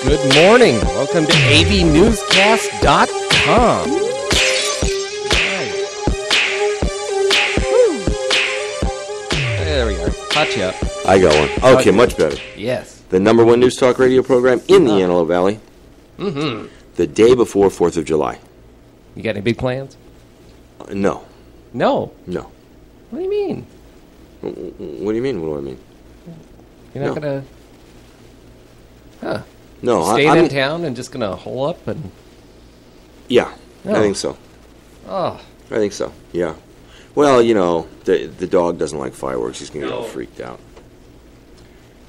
Good morning. Welcome to AVNewsCast.com. There we are. Caught you up. I got one. Okay, much better. Yes. The number one news talk radio program in the Antelope Valley. Mm-hmm. The day before 4th of July. You got any big plans? No. No. No. What do you mean? What do you mean? What do I mean? You're not No. gonna No. stay I'm in town and just gonna hole up and Yeah, No. I think so. oh I think so. Yeah. Well, you know, the dog doesn't like fireworks. He's gonna get all No. freaked out.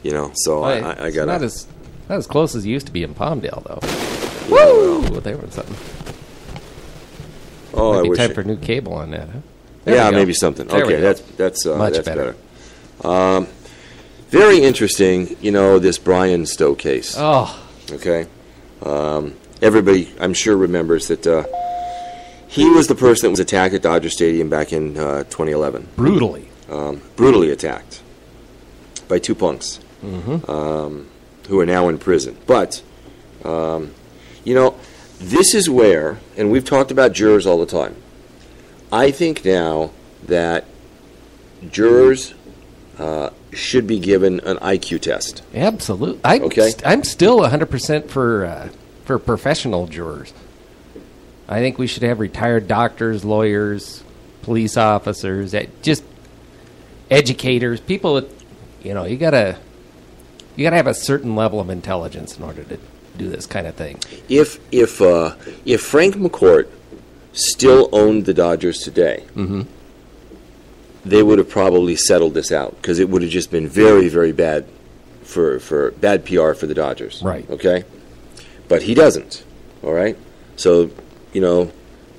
You know, so Well, I it's got not as close as it used to be in Palmdale though. Woo! Well, there was something. Oh, Might I be wish. time for new cable on that, huh? There Yeah, we go. maybe something. There we Okay, go. that's Much better. better. Very interesting. You know, this Brian Stowe case. Oh, Okay. Everybody, I'm sure, remembers that he was the person that was attacked at Dodger Stadium back in 2011. brutally. Brutally attacked by two punks who are now in prison. But, you know, this is where, and we've talked about jurors all the time, I think now that jurors should be given an IQ test. Absolutely. Okay. I'm still 100% for professional jurors. I think we should have retired doctors, lawyers, police officers, just educators, people that, you know, you gotta have a certain level of intelligence in order to do this kind of thing. If Frank McCourt still owned the Dodgers today, they would have probably settled this out because it would have just been very, very bad for bad PR for the Dodgers. Right. Okay? But he doesn't. All right? So, you know,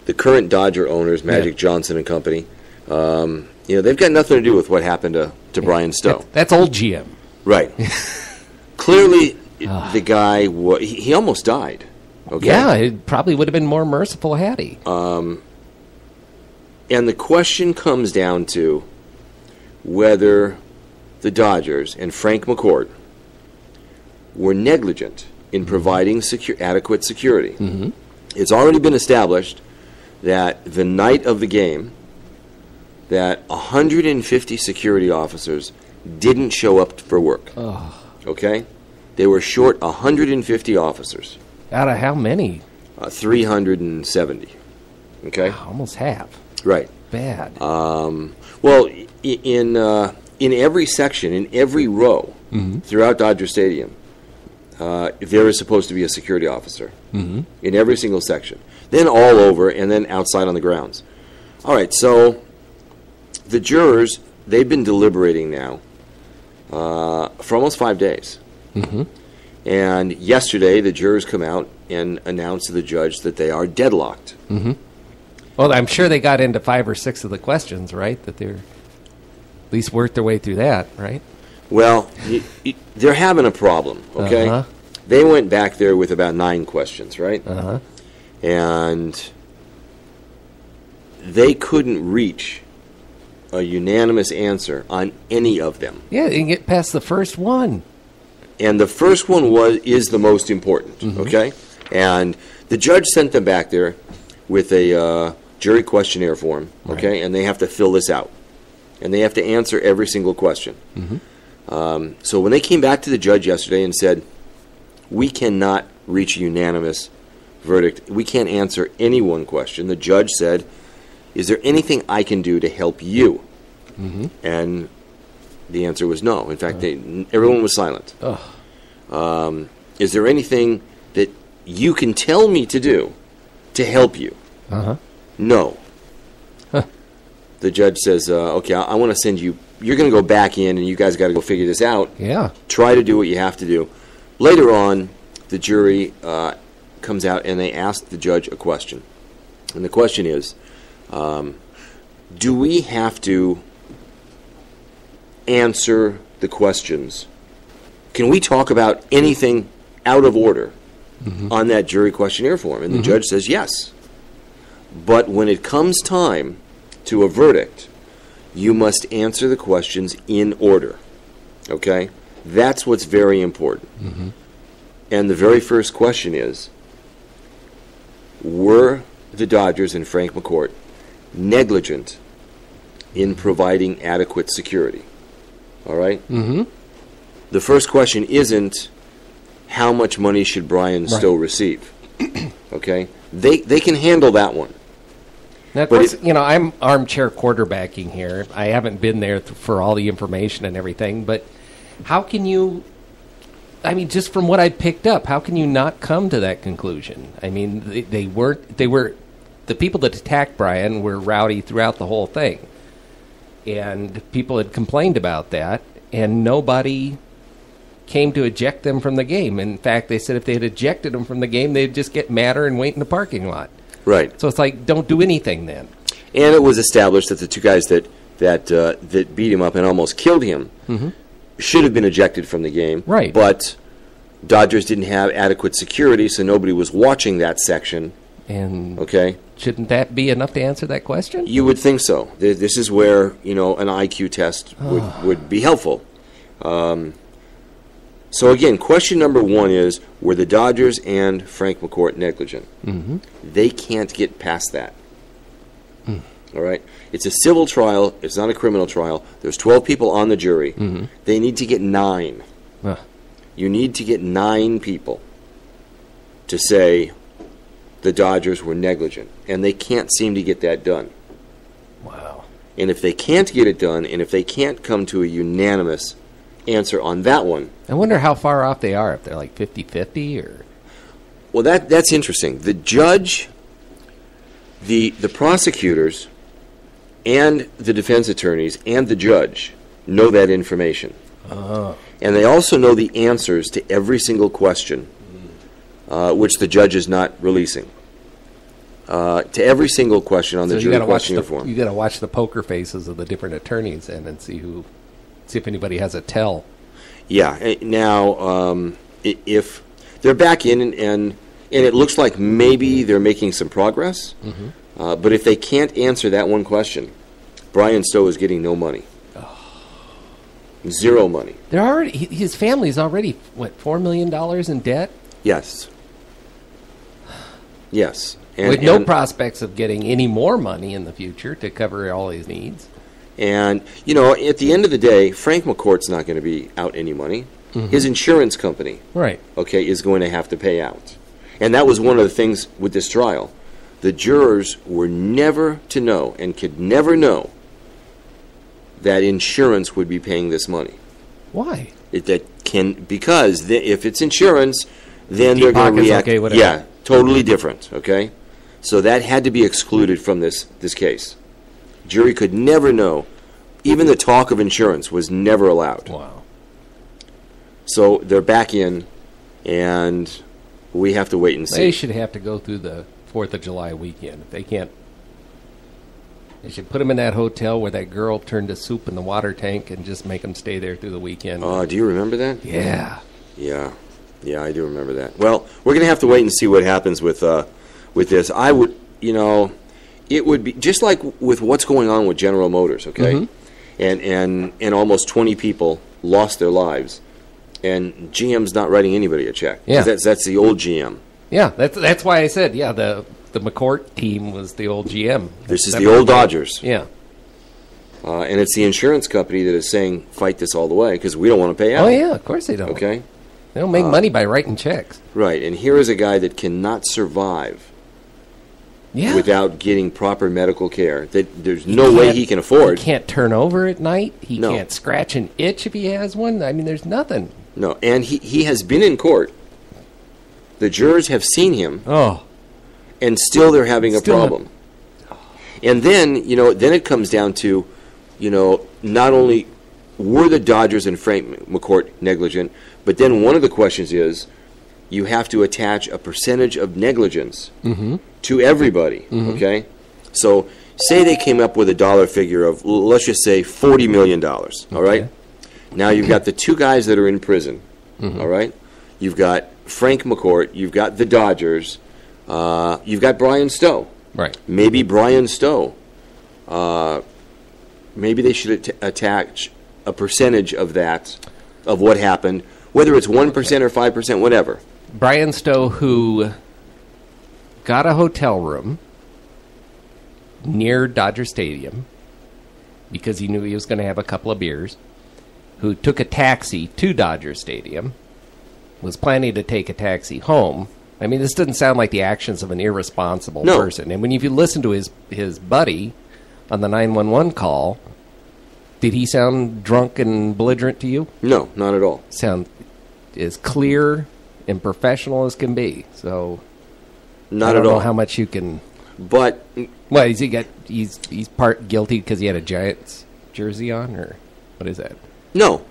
the current Dodger owners, Magic Johnson and company, you know, they've got nothing to do with what happened to Brian Stowe. That's old GM. Right. Clearly, the guy, he almost died. Okay? Yeah, it probably would have been more merciful had he. And the question comes down to whether the Dodgers and Frank McCourt were negligent in providing adequate security. It's already been established that the night of the game, that 150 security officers didn't show up for work. Okay? They were short 150 officers. Out of how many? 370. Okay? Wow, almost half. Right. Bad. Well, in every section, in every row throughout Dodger Stadium, there is supposed to be a security officer in every single section. Then all over, and then outside on the grounds. All right, so the jurors, they've been deliberating now for almost 5 days. And yesterday, the jurors come out and announce to the judge that they are deadlocked. Well, I'm sure they got into 5 or 6 of the questions, right? That they're at least worked their way through that, right? Well, they're having a problem, okay? They went back there with about 9 questions, right? And they couldn't reach a unanimous answer on any of them. Yeah, they can get past the first one. And the first one is the most important, okay? And the judge sent them back there with a jury questionnaire form, okay? Right. And they have to fill this out. And they have to answer every single question. So when they came back to the judge yesterday and said, we cannot reach a unanimous verdict, we can't answer any one question, the judge said, is there anything I can do to help you? And the answer was no. In fact, everyone was silent. Is there anything that you can tell me to do to help you? No. The judge says, okay, I want to send you, you're going to go back in and you guys got to go figure this out. Yeah. Try to do what you have to do. Later on, the jury comes out and they ask the judge a question. And the question is, do we have to answer the questions? Can we talk about anything out of order on that jury questionnaire form? And the judge says yes. But when it comes time to a verdict, you must answer the questions in order. Okay? That's what's very important. And the very first question is, were the Dodgers and Frank McCourt negligent in providing adequate security? All right? Mm-hmm. The first question isn't, how much money should Brian Stowe receive? Okay? They can handle that one. Now, of course, I'm armchair quarterbacking here. I haven't been there for all the information and everything, but how can you, just from what I picked up, how can you not come to that conclusion? They were, the people that attacked Brian were rowdy throughout the whole thing. And people had complained about that, and nobody came to eject them from the game. In fact, they said if they had ejected them from the game, they'd just get madder and wait in the parking lot. Right. So it's like, don't do anything then. And it was established that the two guys that beat him up and almost killed him should have been ejected from the game. Right. But Dodgers didn't have adequate security, so nobody was watching that section. And okay, shouldn't that be enough to answer that question? You would think so. This is where an IQ test would be helpful. So again, question number one is, were the Dodgers and Frank McCourt negligent? Mm-hmm. They can't get past that. All right? It's a civil trial. It's not a criminal trial. There's 12 people on the jury. Mm-hmm. They need to get 9. You need to get 9 people to say the Dodgers were negligent. And they can't seem to get that done. Wow. And if they can't get it done, and if they can't come to a unanimous answer on that one, I wonder how far off they are, if they're like 50-50 or... Well, that's interesting. The judge, the prosecutors, and the defense attorneys, and the judge know that information. Oh. And they also know the answers to every single question, which the judge is not releasing. To every single question on the jury questionnaire form. You got to watch the poker faces of the different attorneys and see if anybody has a tell. Yeah. Now, if they're back in and it looks like maybe they're making some progress, but if they can't answer that one question, Brian Stowe is getting no money. Zero money. His family's already, $4 million in debt? Yes. Yes. With no prospects of getting any more money in the future to cover all his needs. And, at the end of the day, Frank McCourt's not going to be out any money. His insurance company, is going to have to pay out. And that was one of the things with this trial. The jurors were never to know and could never know that insurance would be paying this money. Why? Because if it's insurance, then they're going to react. Okay, whatever. Yeah, totally different, okay? So that had to be excluded from this case. Jury could never know. Even the talk of insurance was never allowed. Wow. So they're back in, and we have to wait and see. They should have to go through the 4th of July weekend. If they can't, they should put them in that hotel where that girl turned to soup in the water tank and just make them stay there through the weekend. Do you remember that? Yeah. Yeah, I do remember that. Well, we're going to have to wait and see what happens with this. I would, it would be just like with what's going on with General Motors, okay? And almost 20 people lost their lives, and GM's not writing anybody a check. Yeah, that's the old GM. Yeah, that's why I said the McCourt team was the old GM. This is the old Dodgers. Yeah. And it's the insurance company that is saying, fight this all the way, because we don't want to pay out. Oh, yeah, of course they don't. Okay? They don't make money by writing checks. Right, and here is a guy that cannot survive without getting proper medical care. There's no way he can afford. He can't turn over at night. He can't scratch an itch if he has one. There's nothing. No, and he has been in court. The jurors have seen him. Oh. And still they're having a problem. And then, then it comes down to, not only were the Dodgers and Frank McCourt negligent, but then one of the questions is, you have to attach a percentage of negligence to everybody, okay? So say they came up with a dollar figure of, let's just say, $40 million, all right? Now you've got the two guys that are in prison, all right? You've got Frank McCourt, you've got the Dodgers, you've got Brian Stowe. Right. Maybe Brian Stowe, maybe they should attach a percentage of that, of what happened, whether it's 1% or 5%, whatever. Brian Stowe, who got a hotel room near Dodger Stadium because he knew he was going to have a couple of beers, who took a taxi to Dodger Stadium, was planning to take a taxi home. I mean, this doesn't sound like the actions of an irresponsible person. And if you listen to his buddy on the 911 call, did he sound drunk and belligerent to you? No, not at all. Sound as clear and professional as can be. So, not I don't at all. know how much you can. But Well, he's part guilty because he had a Giants jersey on, or what is that? no.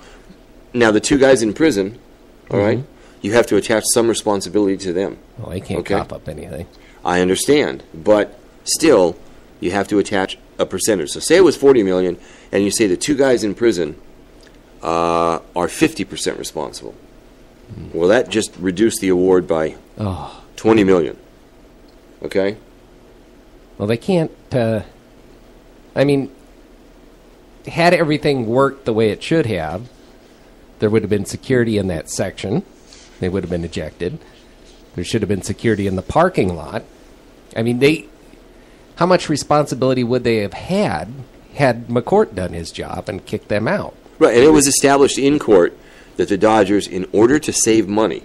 Now the two guys in prison, all right, you have to attach some responsibility to them. Well, they can't cough up anything. I understand, but still, you have to attach a percentage. So say it was $40 million, and you say the two guys in prison are 50% responsible. Well, that just reduced the award by $20 million. Okay? Well, they can't. I mean, had everything worked the way it should have, there would have been security in that section. They would have been ejected. There should have been security in the parking lot. I mean, how much responsibility would they have had McCourt done his job and kicked them out? Right, and it was established in court that the Dodgers, in order to save money,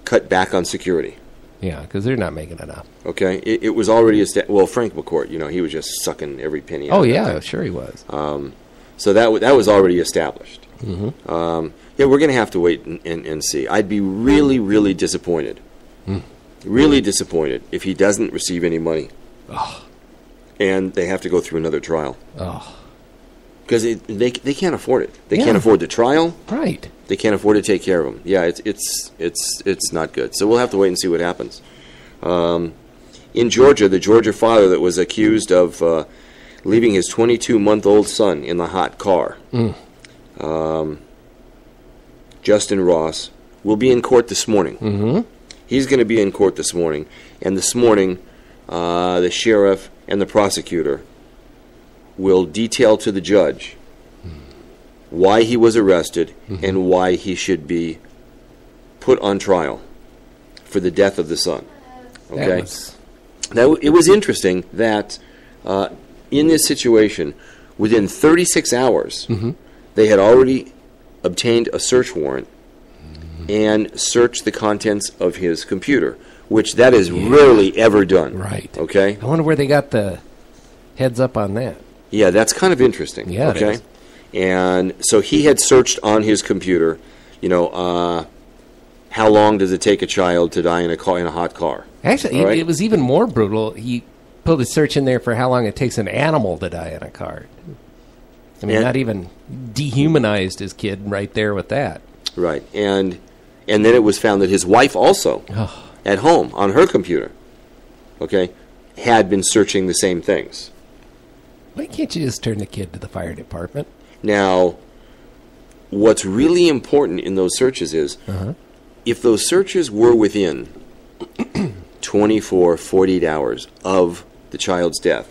cut back on security. Yeah, because they're not making enough. Okay? It was already established. Well, Frank McCourt, he was just sucking every penny out Oh, of yeah, that thing. sure he was. So that was already established. Yeah, we're going to have to wait and see. I'd be really, really disappointed. Really disappointed if he doesn't receive any money. And they have to go through another trial. Because they can't afford it. They can't afford the trial. Right. They can't afford to take care of him. Yeah, it's not good. So we'll have to wait and see what happens. In Georgia, the Georgia father that was accused of leaving his 22-month-old son in the hot car, Justin Ross, will be in court this morning. He's going to be in court this morning. And this morning, the sheriff and the prosecutor will detail to the judge why he was arrested and why he should be put on trial for the death of the son. Okay? It was interesting that in this situation, within 36 hours, they had already obtained a search warrant and searched the contents of his computer, which that is rarely ever done. Right. Okay? I wonder where they got the heads up on that. Yeah, that's kind of interesting. Yeah, it okay? is. And so he had searched on his computer, how long does it take a child to die in a hot car? Actually, All right? it was even more brutal. He put a search in there for how long it takes an animal to die in a car. I mean, not even dehumanized his kid right there with that. Right. And then it was found that his wife also, at home, on her computer, okay, had been searching the same things. Why can't you just turn the kid to the fire department? Now, what's really important in those searches is if those searches were within 24, 48 hours of the child's death,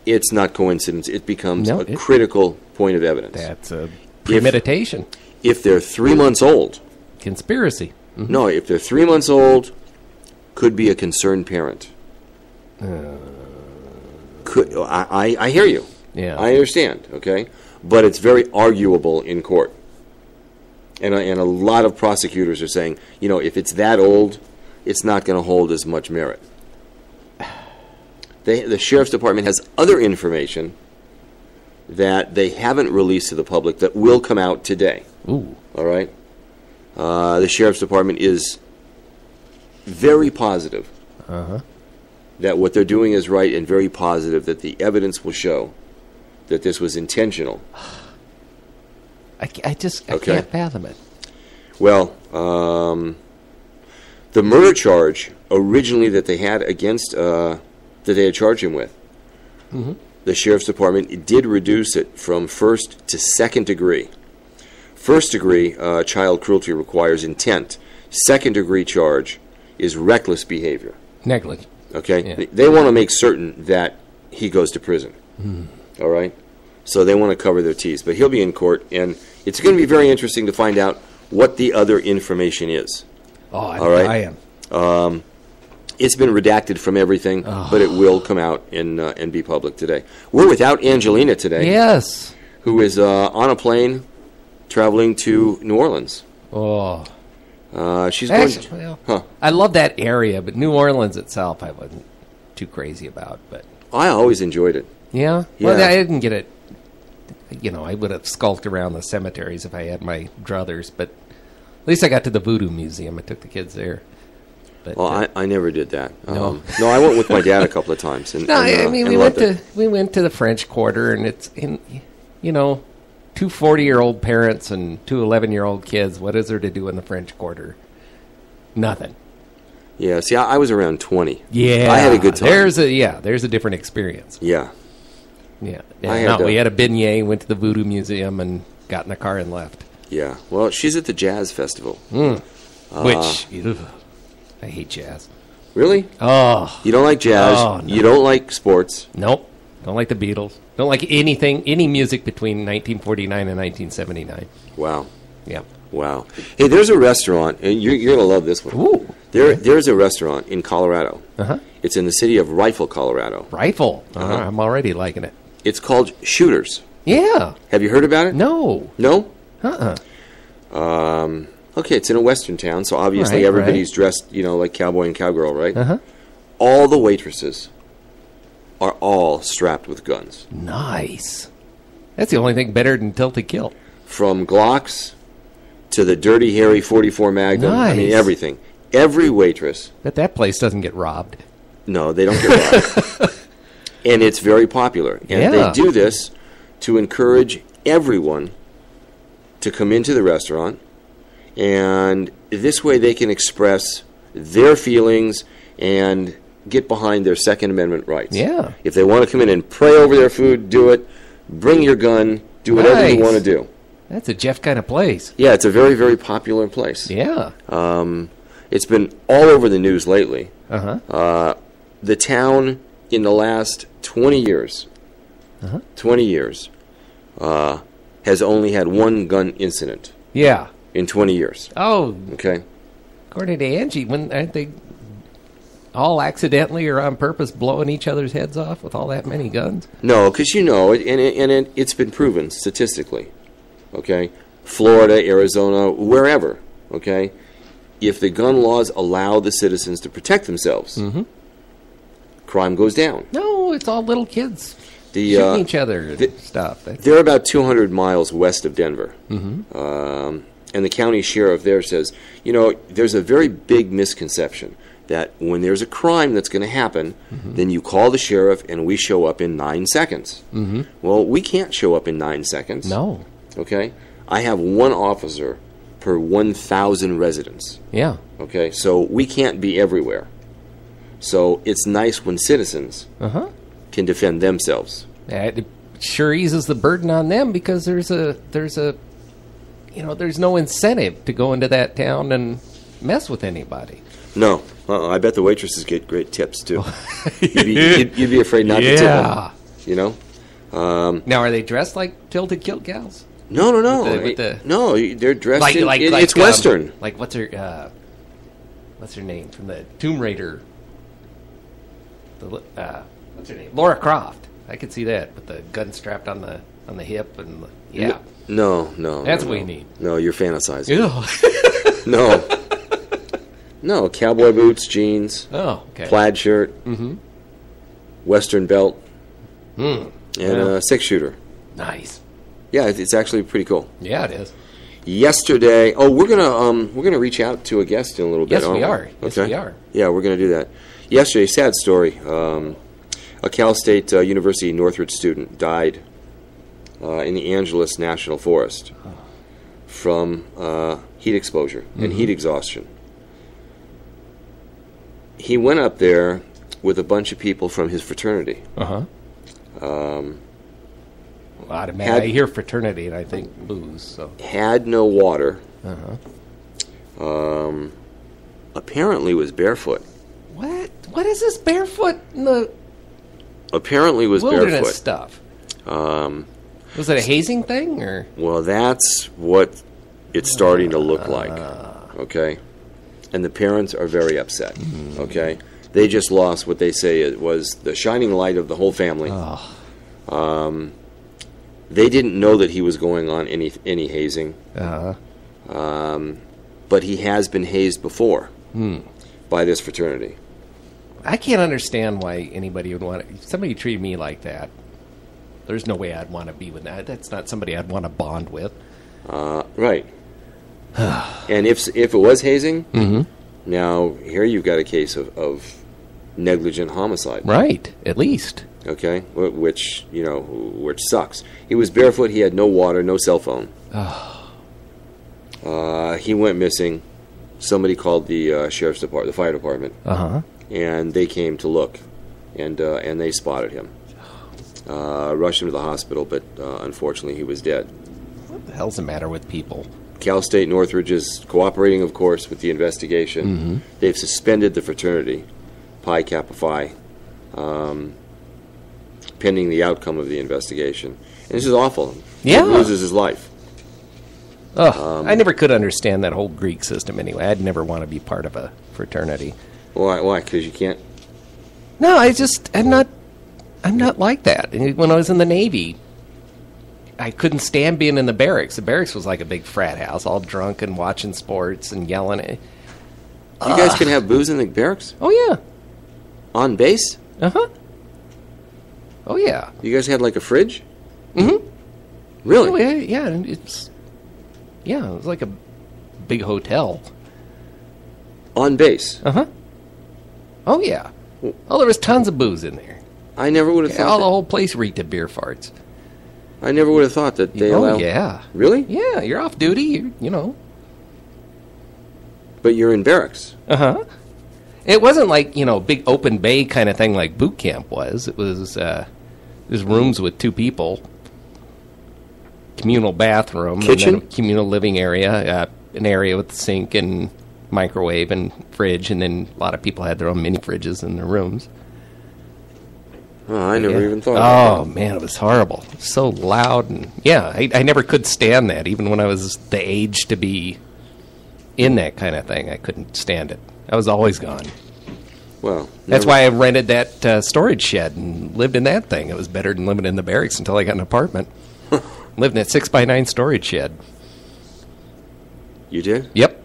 it's not coincidence. It becomes a critical point of evidence. That's a premeditation. If they're 3 months old. Conspiracy. No, if they're 3 months old, could be a concerned parent. I hear you. Yeah. I understand, okay? But it's very arguable in court. And a lot of prosecutors are saying, if it's that old, it's not going to hold as much merit. The Sheriff's Department has other information that they haven't released to the public that will come out today. Ooh. All right? The Sheriff's Department is very positive that what they're doing is right, and very positive that the evidence will show that this was intentional. I can't fathom it. Well, the murder charge originally that they had against that they had charged him with, the Sheriff's Department did reduce it from first to second degree. First degree child cruelty requires intent. Second degree charge is reckless behavior. Negligent. Okay? Yeah. They want to make certain that he goes to prison. All right? So they want to cover their T's. But he'll be in court, and it's going to be very interesting to find out what the other information is. Oh, All right. I am. It's been redacted from everything, but it will come out and be public today. We're without Angelina today, Yes. who is on a plane traveling to New Orleans. Oh. She's going. Actually, well, I love that area, but New Orleans itself I wasn't too crazy about. But I always enjoyed it. yeah? Yeah. Well, I didn't get it. I would have skulked around the cemeteries if I had my druthers, but at least I got to the Voodoo Museum. I took the kids there. But, Well, I never did that. No. No, I went with my dad a couple of times. And, no, and, I mean and loved it. we went to the French Quarter, and it's in, two 40-year-old parents and two 11-year-old kids. What is there to do in the French Quarter? Nothing. Yeah, see, I was around 20. Yeah, I had a good time. There's a different experience. Yeah. Yeah, we had a beignet, went to the Voodoo Museum, and got in the car and left. Yeah. Well, she's at the Jazz Festival. Which, I hate jazz. Really? Oh, You don't like jazz. Oh, no. You don't like sports. nope. Don't like the Beatles. Don't like any music between 1949 and 1979. Wow. Yeah. Wow. Hey, there's a restaurant, and you're going to love this one. Ooh. There's a restaurant in Colorado. Uh-huh. It's in the city of Rifle, Colorado. Rifle. I'm already liking it. It's called Shooters. Yeah. Have you heard about it? No. No? Uh-uh. Okay, it's in a western town, so obviously Right, everybody's dressed, like cowboy and cowgirl, right? Uh-huh. All the waitresses are all strapped with guns. Nice. That's the only thing better than Tilted Kilt. From Glocks to the Dirty Harry 44 Magnum. I mean, Nice. everything. Every waitress. Bet that place doesn't get robbed. No, they don't get robbed. And it's very popular. And Yeah. they do this to encourage everyone to come into the restaurant. And this way they can express their feelings and get behind their Second Amendment rights. Yeah. If they want to come in and pray over their food, do it. Bring your gun. Do whatever you Nice. want to do. That's a Jeff kind of place. Yeah, it's a very, very popular place. Yeah. It's been all over the news lately. Uh-huh. The town in the last 20 years, 20 years, has only had one gun incident Yeah. in 20 years. Oh, Okay? according to Angie, aren't they all accidentally or on purpose blowing each other's heads off with all that many guns? No, because it's been proven statistically. Okay? Florida, Arizona, wherever. Okay? If the gun laws allow the citizens to protect themselves, crime goes down. No, it's all little kids The, shooting each other and stuff. They're about 200 miles west of Denver. And the county sheriff there says, there's a very big misconception that when there's a crime that's going to happen, then you call the sheriff and we show up in 9 seconds. Well, we can't show up in 9 seconds. No. Okay? I have one officer per 1,000 residents. Yeah. Okay? So we can't be everywhere. So it's nice when citizens can defend themselves. It sure eases the burden on them because there's no incentive to go into that town and mess with anybody. No. I bet the waitresses get great tips, too. you'd be afraid not to tip them. Now, are they dressed like Tilted Kilt gals? No. With the- No, they're dressed Like it's Western. Like what's her name from the Tomb Raider? What's her name? Laura Croft. I could see that with the gun strapped on the hip and No. That's what we need. No, you're fantasizing. Ew. No, cowboy boots, jeans, Oh, okay. plaid shirt, Western belt, and Yeah. a 6-shooter. Nice. Yeah, it's actually pretty cool. Yeah, it is. Yesterday, we're gonna reach out to a guest in a little bit. Yes, we aren't are. Yes, we are. Yeah, we're gonna do that. Yesterday, sad story. A Cal State University Northridge student died in the Angeles National Forest from heat exposure and heat exhaustion. He went up there with a bunch of people from his fraternity. I hear fraternity and I think booze. So Had no water. Apparently was barefoot. what? What is this barefoot in the Apparently was wilderness barefoot. stuff? Was it a hazing thing or? Well, that's what it's starting to look like. Okay. and the parents are very upset. Okay, they just lost what they say it was the shining light of the whole family. They didn't know that he was going on any hazing, but he has been hazed before by this fraternity. I can't understand why anybody would want to. If somebody treated me like that, there's no way I'd want to be with that. That's not somebody I'd want to bond with. Right. And if it was hazing, now here you've got a case of negligent homicide. Right, at least. Okay, which sucks. He was barefoot. He had no water, no cell phone. He went missing. Somebody called the sheriff's department, the fire department, and they came to look, and they spotted him. Rushed him to the hospital, but unfortunately he was dead. What the hell's the matter with people? Cal State Northridge is cooperating, of course, with the investigation. They've suspended the fraternity, Pi Kappa Phi, pending the outcome of the investigation. And this is awful. Yeah. He loses his life. I never could understand that whole Greek system anyway. I'd never want to be part of a fraternity. Why? Because you can't? No, I'm not like that. When I was in the Navy, I couldn't stand being in the barracks. The barracks was like a big frat house, all drunk and watching sports and yelling. You guys can have booze in the barracks? Oh, yeah. On base? Oh, yeah. You guys had like a fridge? Mm-hmm. Really? Oh, yeah. It was like a big hotel. On base? Oh, yeah. Oh, there was tons of booze in there. I never would have thought the whole place reeked of beer farts. I never would have thought that they allow... Oh, yeah. Really? Yeah, you're off duty, you know. But you're in barracks. It wasn't like, big open bay kind of thing like boot camp was. It was rooms with two people, communal bathroom, kitchen, and then communal living area, an area with sink and microwave and fridge, and then a lot of people had their own mini fridges in their rooms. Oh, I never even thought about that. Oh, man, it was horrible. So loud. And I never could stand that. Even when I was the age to be in that kind of thing, I couldn't stand it. I was always gone. Well, that's why I rented that storage shed and lived in that thing. It was better than living in the barracks until I got an apartment. Lived in a 6x9 storage shed. You did? Yep.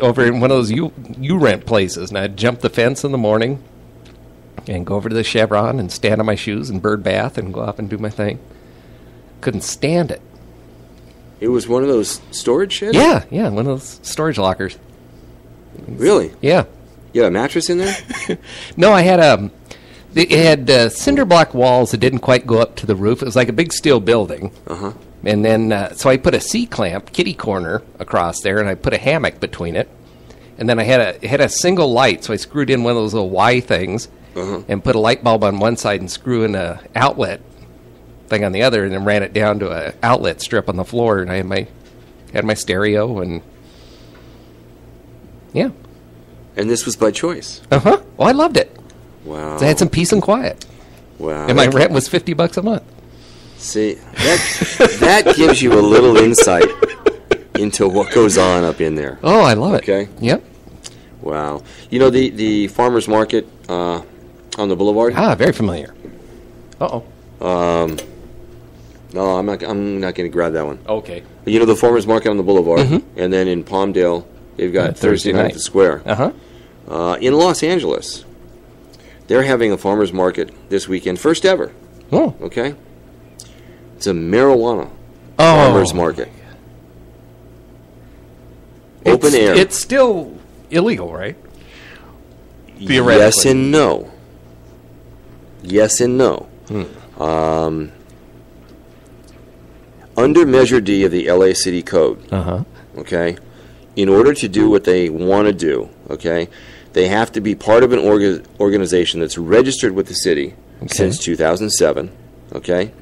Over in one of those you rent places. And I'd jump the fence in the morning and go over to the Chevron and stand on my shoes and bird bath and go up and do my thing. Couldn't stand it. It was one of those storage sheds? Yeah, one of those storage lockers. Really? Yeah. You had a mattress in there? No, I had it had cinder block walls that didn't quite go up to the roof. It was like a big steel building. And then, so I put a C-clamp, kitty corner, across there, and I put a hammock between it. And then I had a single light, so I screwed in one of those little Y things and put a light bulb on one side and screw in a outlet thing on the other, and then ran it down to an outlet strip on the floor, and I had my stereo, and yeah. And this was by choice? Well, I loved it. Wow. So I had some peace and quiet. Wow. And my rent was $50 a month. See, that gives you a little insight into what goes on up in there. Oh, I love it. Okay. Yep. Wow. You know the farmers market on the boulevard? Very familiar. No, I'm not going to grab that one. Okay. You know the farmers market on the boulevard, and then in Palmdale, they've got Thursday night at the square. In Los Angeles, they're having a farmers market this weekend, first ever. Oh. Okay. It's a marijuana farmers market. Open air. It's still illegal, right? Yes and no. Yes and no. Under Measure D of the LA City Code, okay, in order to do what they want to do, okay, they have to be part of an organization that's registered with the city since 2007, okay?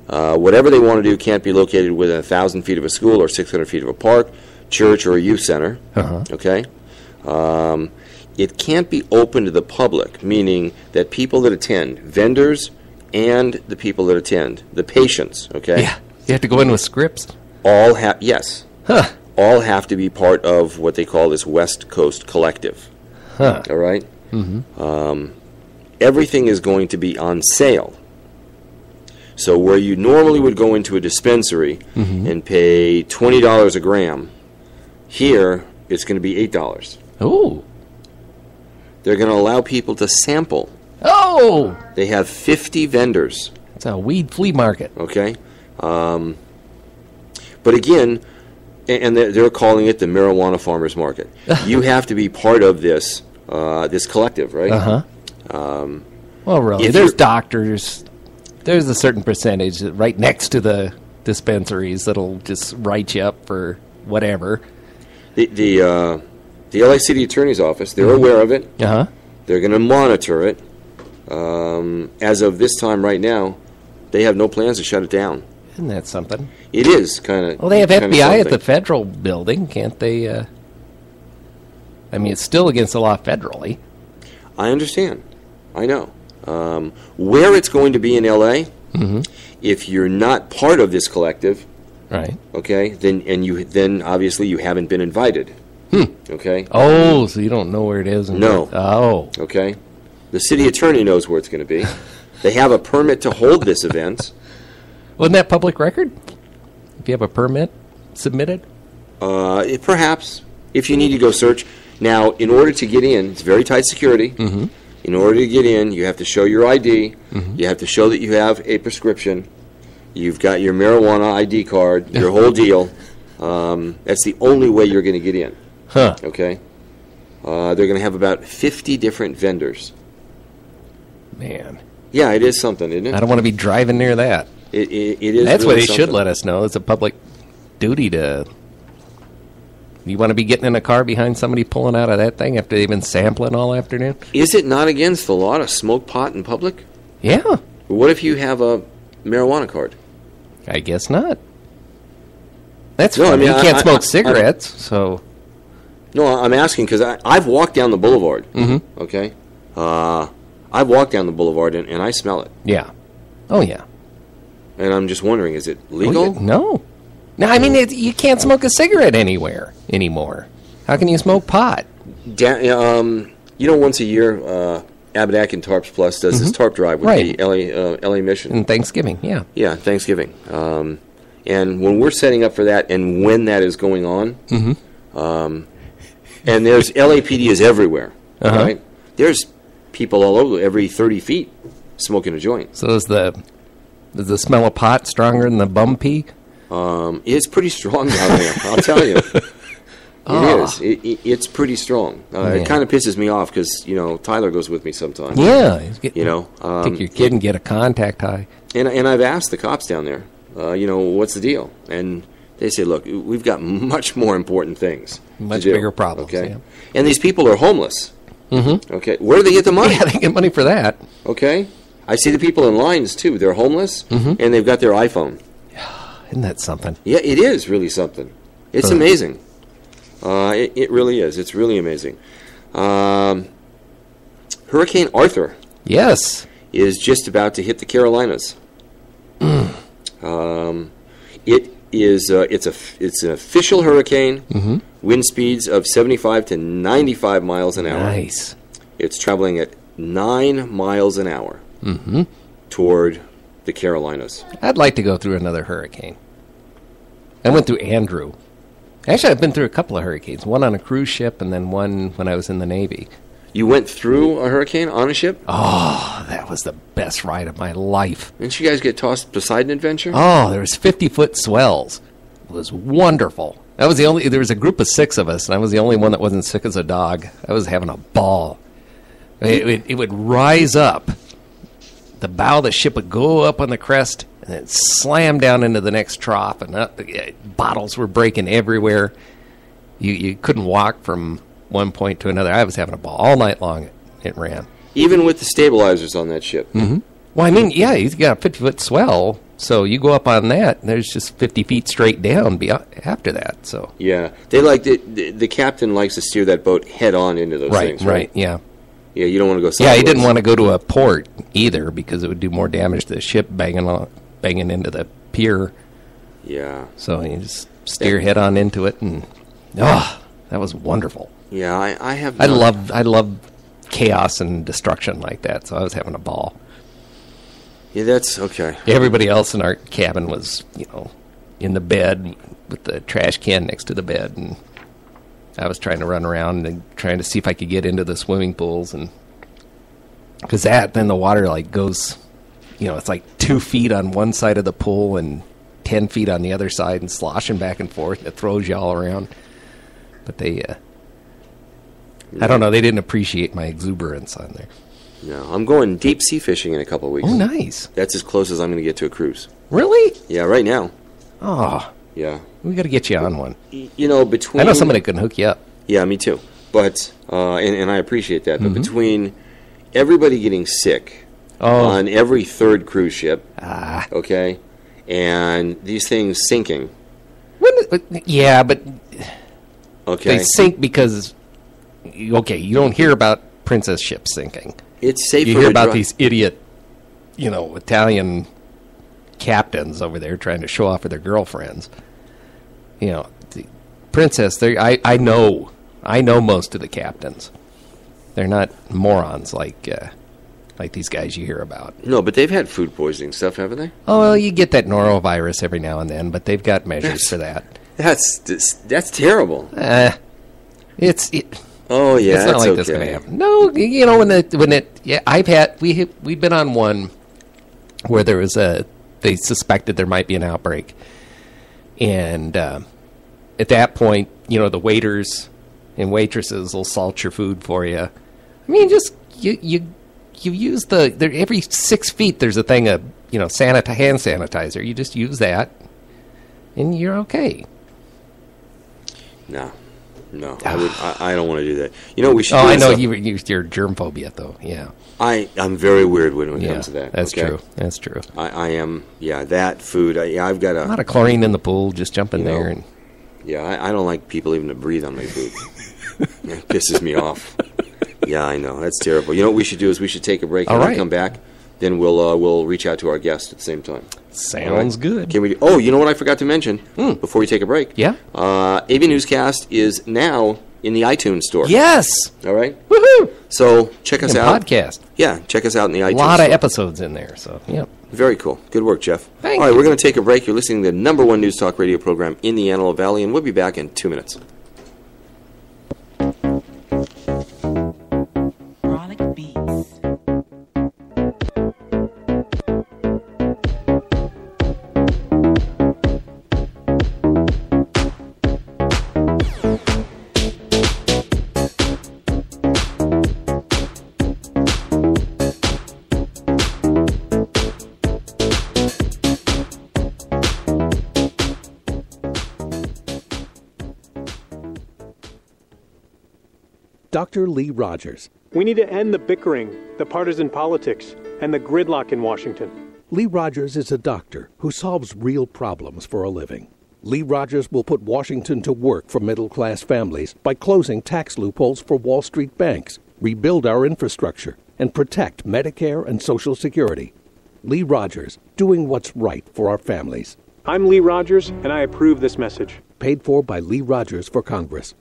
Whatever they want to do can't be located within 1,000 feet of a school or 600 feet of a park, church, or a youth center, okay? It can't be open to the public, meaning that people that attend, vendors and the people that attend, the patients, okay? Yeah. You have to go in with scripts? All have, yes. all have to be part of what they call this West Coast Collective. Huh. All right? Everything is going to be on sale. So where you normally would go into a dispensary and pay $20 a gram, here it's going to be $8. Oh. They're going to allow people to sample. Oh! They have 50 vendors. It's a weed flea market. Okay? But again, and they're calling it the marijuana farmers market. You have to be part of this this collective, right? Well, really, there's doctors. There's a certain percentage right next to the dispensaries that'll just write you up for whatever. The LA City Attorney's Office, they're aware of it. Uh-huh. They're going to monitor it. As of this time right now, they have no plans to shut it down. Isn't that something? It is kind of. Well, they have FBI at the federal building, can't they? I mean, it's still against the law federally. I understand. I know. Where it's going to be in LA, if you're not part of this collective, right? Okay, then obviously you haven't been invited. Okay. Oh, so you don't know where it is? No. Oh. Okay. The city attorney knows where it's going to be. They have a permit to hold this event. Wasn't that public record? If you have a permit submitted? Perhaps, if you need to go search. Now, in order to get in, it's very tight security. In order to get in, you have to show your ID. You have to show that you have a prescription. You've got your marijuana ID card, your whole deal. That's the only way you're going to get in. Huh. Okay? They're going to have about 50 different vendors. Man. Yeah, it is something, isn't it? I don't want to be driving near that. It is. That's really what they something. should let us know. It's a public duty to... You want to be getting in a car behind somebody pulling out of that thing after they've been sampling all afternoon? Is it not against the law to smoke pot in public? Yeah. What if you have a marijuana card? I guess not. That's No, I fine. mean, You can't smoke cigarettes, so... No, I'm asking because I've walked down the boulevard. Okay? I've walked down the boulevard and I smell it. Yeah. Oh, yeah. And I'm just wondering, is it Oh, legal? yeah. No. No, I mean, you can't smoke a cigarette anywhere anymore. How can you smoke pot? Once a year, Abbott and Tarps Plus does this tarp drive with Right. the LA Mission. And Thanksgiving, yeah. Yeah, Thanksgiving. And when we're setting up for that and when that is going on, and there's LAPD is everywhere, right? There's people all over, every 30 feet, smoking a joint. So is the smell of pot stronger than the bum pee? It's pretty strong down there, I'll tell you. It is. It's pretty strong. It kind of pisses me off because, Tyler goes with me sometimes. Yeah. Take your kid and get a contact high. And I've asked the cops down there, what's the deal? And they say, look, we've got much more important things Much to do, bigger problems, okay? yeah. And these people are homeless. Okay, where do they get the money? Yeah, they get money for that. Okay, I see the people in lines too. They're homeless, and they've got their iPhone. Isn't that something? Yeah, it is really something. It's amazing. It really is. It's really amazing. Hurricane Arthur. Yes. Is just about to hit the Carolinas. It's an official hurricane. Wind speeds of 75 to 95 miles an hour. Nice. It's traveling at 9 miles an hour toward the Carolinas. I'd like to go through another hurricane. I went through Andrew. Actually, I've been through a couple of hurricanes. One on a cruise ship and then one when I was in the Navy. You went through a hurricane on a ship? Oh, that was the best ride of my life. Didn't you guys get tossed beside an adventure? Oh, there was 50-foot swells. It was wonderful. There was a group of 6 of us, and I was the only one that wasn't sick as a dog. I was having a ball. It would rise up. The bow of the ship would go up on the crest and then slam down into the next trough, and bottles were breaking everywhere. You couldn't walk from one point to another. I was having a ball all night long. It ran. Even with the stabilizers on that ship? Well, I mean, yeah, you've got a 50-foot swell, so you go up on that, and there's just 50 feet straight down after that. So yeah, they like the captain likes to steer that boat head on into those things, right? Yeah. Yeah, you don't want to go sideways. Yeah, he didn't want to go to a port either because it would do more damage to the ship banging into the pier. Yeah. So he just steer head on into it, and that was wonderful. Yeah, I have. I love chaos and destruction like that, so I was having a ball. Yeah, that's okay. Everybody else in our cabin was, in the bed with the trash can next to the bed, and I was trying to run around and trying to see if I could get into the swimming pools, and because then the water like goes, it's like 2 feet on one side of the pool and 10 feet on the other side, and sloshing back and forth, and it throws you all around. But they, I don't know, they didn't appreciate my exuberance on there. No, I'm going deep sea fishing in a couple of weeks. Oh, nice. That's as close as I'm going to get to a cruise. Really? Yeah, right now. Oh. Yeah. We got to get you on one. Between... I know somebody can hook you up. Yeah, me too. But, and I appreciate that, but between everybody getting sick on every third cruise ship, okay, and these things sinking. Yeah, but okay. They sink because, you don't hear about princess ships sinking. It's safer. You hear about these idiot, Italian captains over there trying to show off with their girlfriends. The princess, I know most of the captains. They're not morons like these guys you hear about. No, but they've had food poisoning stuff, haven't they? Oh, well, you get that norovirus every now and then, but they've got measures for that. That's terrible. Oh yeah, it's not like this going to happen. No, we've been on one where they suspected there might be an outbreak, and at that point, the waiters and waitresses will salt your food for you. I mean, just you use every 6 feet there's a thing of hand sanitizer. You just use that, and you're okay. No, I don't want to do that. We should. I know you're germ phobia, though. Yeah, I'm very weird when it comes to that. That's true. That's true. I am. Yeah, that food. I've got a lot of chlorine in the pool. Just jump in there and. Yeah, I don't like people even to breathe on my food. It pisses me off. Yeah, I know. That's terrible. What we should do is we should take a break. All and right. Come back. Then we'll reach out to our guest at the same time. Sounds good. Can we? Oh, you know what I forgot to mention before we take a break? Yeah. AVNewsCast is now in the iTunes store. Yes. All right. Woohoo! So check us out. Podcast. Yeah, check us out in the iTunes. A lot of store. episodes in there. So yeah. Very cool. Good work, Jeff. Thank All right, you. we're going to take a break. You're listening to the #1 news talk radio program in the Antelope Valley, and we'll be back in 2 minutes. Chronic Beats. Dr. Lee Rogers. We need to end the bickering, the partisan politics, and the gridlock in Washington. Lee Rogers is a doctor who solves real problems for a living. Lee Rogers will put Washington to work for middle-class families by closing tax loopholes for Wall Street banks, rebuild our infrastructure, and protect Medicare and Social Security. Lee Rogers, doing what's right for our families. I'm Lee Rogers, and I approve this message. Paid for by Lee Rogers for Congress.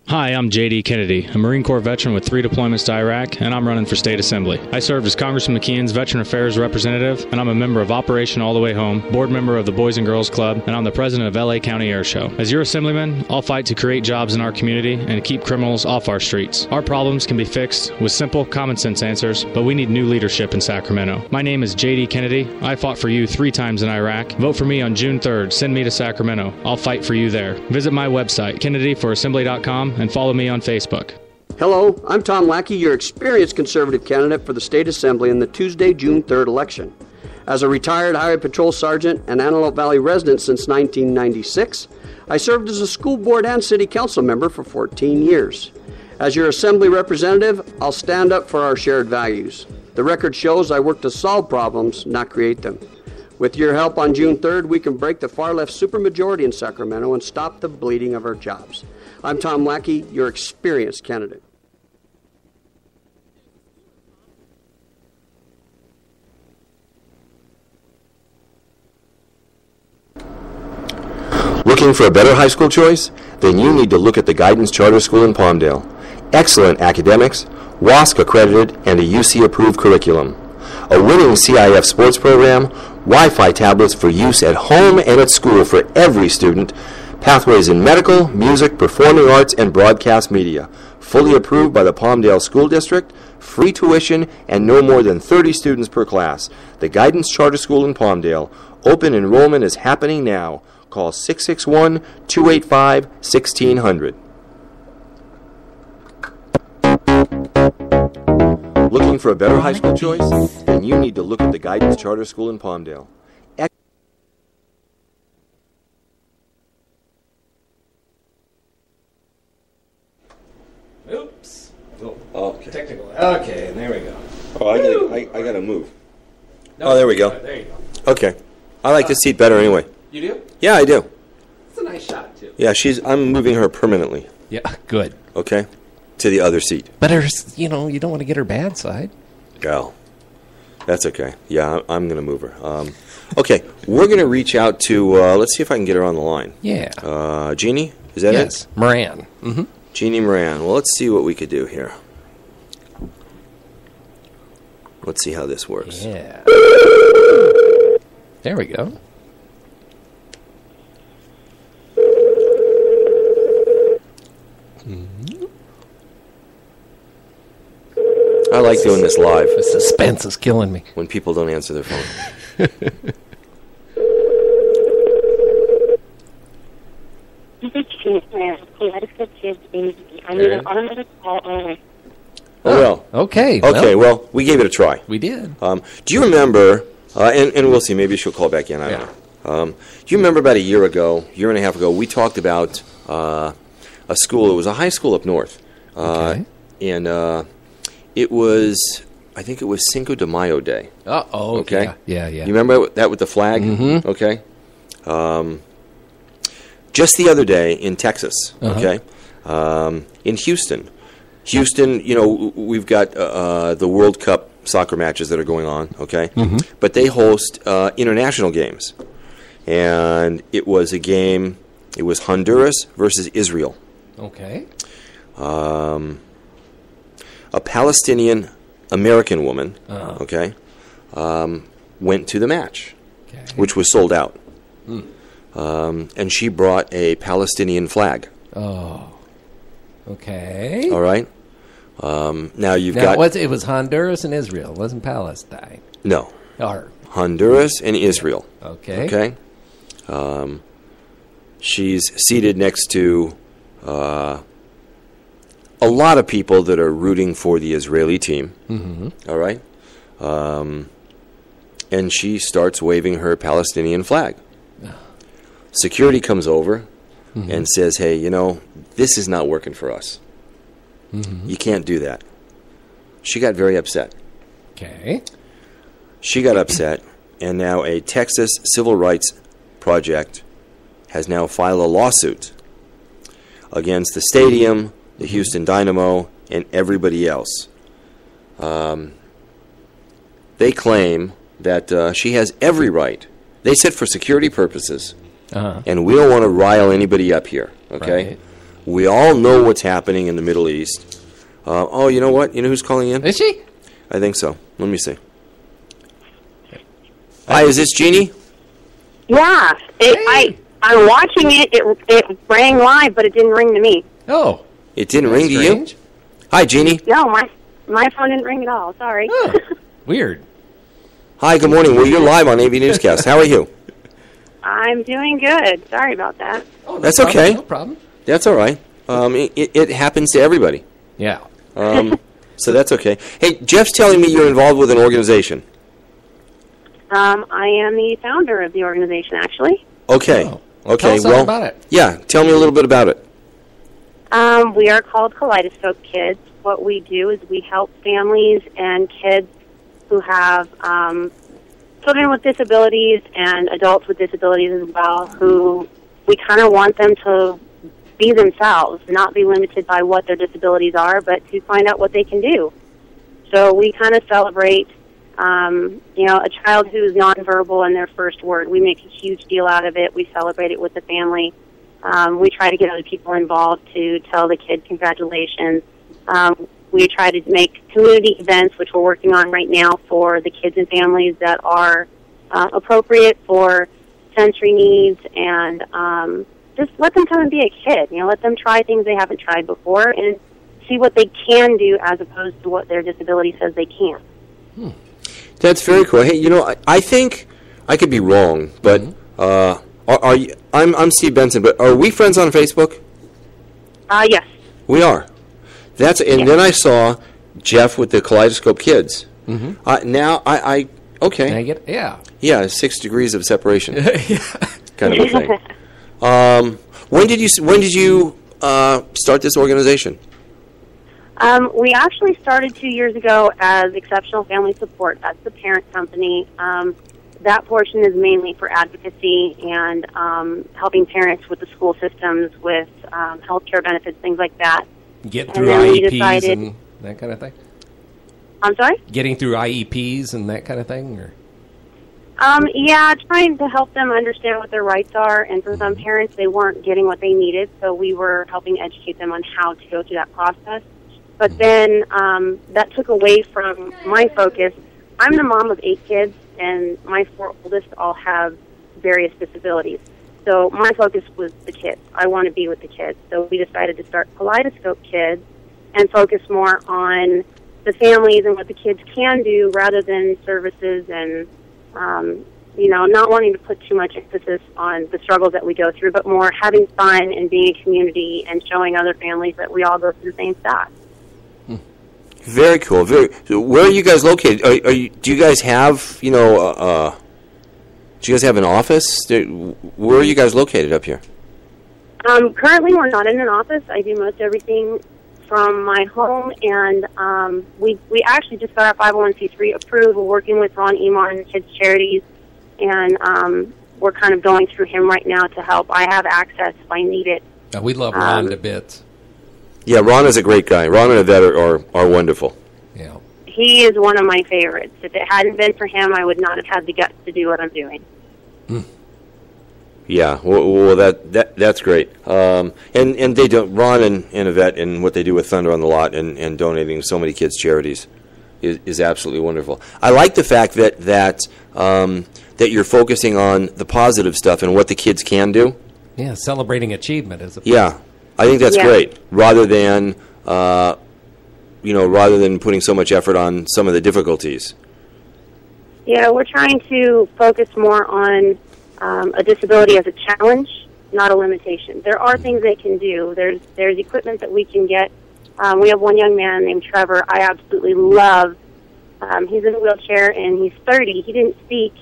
Hi, I'm J.D. Kennedy, a Marine Corps veteran with 3 deployments to Iraq, and I'm running for State Assembly. I served as Congressman McKeon's Veteran Affairs Representative, and I'm a member of Operation All the Way Home, board member of the Boys and Girls Club, and I'm the president of LA County Air Show. As your Assemblyman, I'll fight to create jobs in our community and keep criminals off our streets. Our problems can be fixed with simple, common sense answers, but we need new leadership in Sacramento. My name is J.D. Kennedy. I fought for you 3 times in Iraq. Vote for me on June 3rd. Send me to Sacramento. I'll fight for you there. Visit my website, kennedyforassembly.com, and follow me on Facebook. Hello, I'm Tom Lackey, your experienced conservative candidate for the State Assembly in the Tuesday, June 3rd election. As a retired Highway Patrol Sergeant and Antelope Valley resident since 1996, I served as a school board and city council member for 14 years. As your Assembly representative, I'll stand up for our shared values. The record shows I work to solve problems, not create them. With your help on June 3rd, we can break the far-left supermajority in Sacramento and stop the bleeding of our jobs. I'm Tom Lackey, your experienced candidate. Looking for a better high school choice? Then you need to look at the Guidance Charter School in Palmdale. Excellent academics, WASC accredited, and a UC approved curriculum. A winning CIF sports program, Wi-Fi tablets for use at home and at school for every student, pathways in medical, music, performing arts, and broadcast media. Fully approved by the Palmdale School District, free tuition, and no more than 30 students per class. The Guidance Charter School in Palmdale. Open enrollment is happening now. Call 661-285-1600. Looking for a better high school choice? Then you need to look at the Guidance Charter School in Palmdale. Oops. Okay. Technical. Okay, there we go. Oh, I gotta move. Oh, there we go. There you go. Okay. I like this seat better anyway. You do? Yeah, I do. It's a nice shot, too. Yeah, I'm moving her permanently. Yeah, good. Okay? To the other seat. But there's, you don't want to get her bad side. Well, that's okay. Yeah, I'm going to move her. Okay, we're going to reach out to, let's see if I can get her on the line. Yeah. Jeannie? Is that it? Yes, Moran. Mm-hmm. Jeannie Moran. Well, let's see what we could do here. Let's see how this works. Yeah. There we go. I like doing this live The suspense is killing me. when people don't answer their phone. Oh, well. Okay. Okay, well, we gave it a try. We did. Do you remember, and we'll see, maybe she'll call back in, I don't know. Do you remember about a year and a half ago, we talked about a school, it was a high school up north. Okay. And it was, I think it was Cinco de Mayo Day. Uh-oh. Okay. Yeah. You remember that with the flag? Mm-hmm. Okay. Just the other day in Texas, okay, in Houston. Houston, we've got the World Cup soccer matches that are going on, okay? Mm-hmm. But they host international games. And it was a game, it was Honduras versus Israel. Okay. A Palestinian American woman, okay, went to the match, which was sold out. And she brought a Palestinian flag. Oh. Okay. All right. Now it was Honduras and Israel. It wasn't Palestine. No. Or Honduras and Israel. Okay. Okay. She's seated next to a lot of people that are rooting for the Israeli team. Mm-hmm. All right. And she starts waving her Palestinian flag. Security comes over and says, hey, this is not working for us. You can't do that. She got very upset. Okay. She got upset, and now a Texas Civil Rights Project has now filed a lawsuit against the stadium, the Houston Dynamo, and everybody else. They claim that she has every right. They said for security purposes, and we don't want to rile anybody up here, okay? Right. We all know what's happening in the Middle East. Oh, you know what? You know who's calling in? Is she? I think so. Let me see. Hi, is this Jeannie? Yeah, I'm watching it. It rang live, but it didn't ring to me. Oh. It didn't ring to you? Strange. Hi, Jeannie. No, my phone didn't ring at all. Sorry. Oh, weird. Hi, good morning. Well, you're live on AVNewsCast. How are you? I'm doing good. Sorry about that. Oh, That's problem. okay. No problem. That's all right. It happens to everybody. Yeah. So that's okay. Hey, Jeff's telling me you're involved with an organization. I am the founder of the organization, actually. Okay. Oh. Okay. Tell us all about it. Yeah. Tell me a little bit about it. We are called Kaleidoscope Kids. What we do is we help families and kids who have children with disabilities and adults with disabilities as well, who we kind of want them to be themselves, not be limited by what their disabilities are, but to find out what they can do. So we kind of celebrate A child who is nonverbal in their first word, we make a huge deal out of it. We celebrate it with the family. We try to get other people involved to tell the kid congratulations. We try to make community events, which we're working on right now for the kids and families that are appropriate for sensory needs, and just let them come and be a kid. Let them try things they haven't tried before and see what they can do as opposed to what their disability says they can't. That's very cool. Hey, I think I could be wrong, but are you? I'm Steve Benson, but are we friends on Facebook? Yes. We are. Then I saw Jeff with the Kaleidoscope Kids. Mm-hmm. Now I okay. Can I get Yeah, 6 degrees of separation, kind of a thing. When did you start this organization? We actually started 2 years ago as Exceptional Family Support. That's the parent company. That portion is mainly for advocacy and helping parents with the school systems, with health care benefits, things like that. Get through IEPs and that kind of thing? I'm sorry? Getting through IEPs and that kind of thing? Or? Yeah, trying to help them understand what their rights are. And for some parents, they weren't getting what they needed, so we were helping educate them on how to go through that process. But then that took away from my focus. I'm the mom of 8 kids, and my 4 oldest all have various disabilities. So my focus was the kids. I want to be with the kids. So we decided to start Kaleidoscope Kids and focus more on the families and what the kids can do rather than services and, not wanting to put too much emphasis on the struggles that we go through, but more having fun and being a community and showing other families that we all go through the same stuff. Very cool. So where are you guys located? Do you guys have, do you guys have an office? Where are you guys located up here? Currently, we're not in an office. I do most everything from my home, and we actually just got our 501c3 approved. We're working with Ron Emon and Kids Charities, and we're kind of going through him right now to help. I have access if I need it. We love Ron to bits. Yeah, Ron is a great guy. Ron and Yvette are wonderful. Yeah. He is one of my favorites. If it hadn't been for him, I would not have had the guts to do what I'm doing. Yeah, well, that's great. And they do, Ron and Yvette, and what they do with Thunder on the Lot and donating so many kids' charities is absolutely wonderful. I like the fact that you're focusing on the positive stuff and what the kids can do. Yeah, celebrating achievement as a Yeah, I think that's great. Rather than putting so much effort on some of the difficulties. Yeah, we're trying to focus more on a disability as a challenge, not a limitation. There are things they can do. There's equipment that we can get. We have one young man named Trevor I absolutely love. He's in a wheelchair, and he's 30. He didn't speak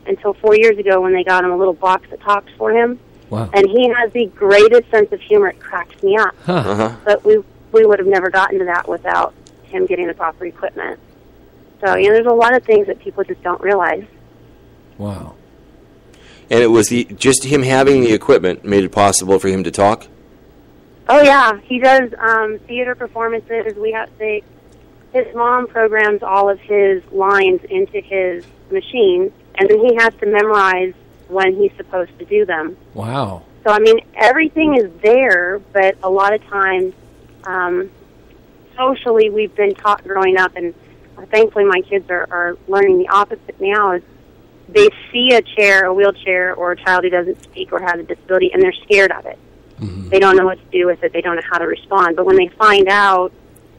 until 4 years ago when they got him a little box that talks for him. Wow. And he has the greatest sense of humor. It cracks me up. But we would have never gotten to that without him getting the proper equipment. So, there's a lot of things that people just don't realize. Wow. And it was just him having the equipment made it possible for him to talk? Oh, yeah. He does theater performances. His mom programs all of his lines into his machine, and then he has to memorize when he's supposed to do them. Wow. So, everything is there, but a lot of times, socially, we've been taught growing up, and thankfully my kids are learning the opposite now, is they see a wheelchair, or a child who doesn't speak or has a disability, and they're scared of it. Mm-hmm. They don't know what to do with it. They don't know how to respond. But when they find out,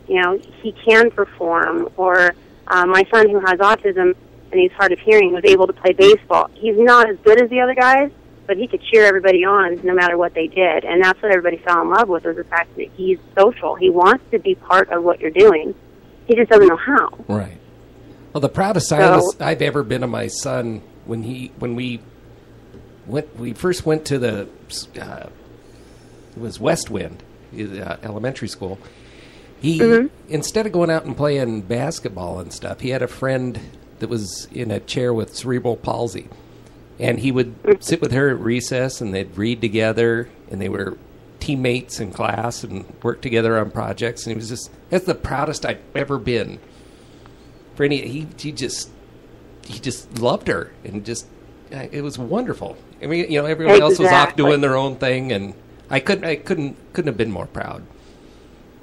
he can perform, or my son who has autism and he's hard of hearing was able to play baseball. He's not as good as the other guys, but he could cheer everybody on no matter what they did. And that's what everybody fell in love with, was the fact that he's social. He wants to be part of what you're doing. He just doesn't know how. Right. Well, the proudest I've ever been of my son when we first went to the it was West Wind elementary school. He instead of going out and playing basketball and stuff, he had a friend that was in a chair with cerebral palsy, and he would sit with her at recess, and they'd read together, and they were teammates in class and worked together on projects. And he was that's the proudest I've ever been. For he just just loved her, and just it was wonderful. I mean, everyone else was off doing their own thing, and I couldn't have been more proud.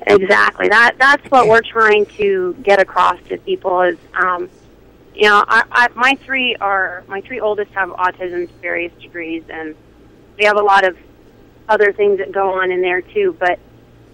Exactly. That's what we're trying to get across to people is, my three oldest have autism to various degrees, and we have a lot of other things that go on in there too. But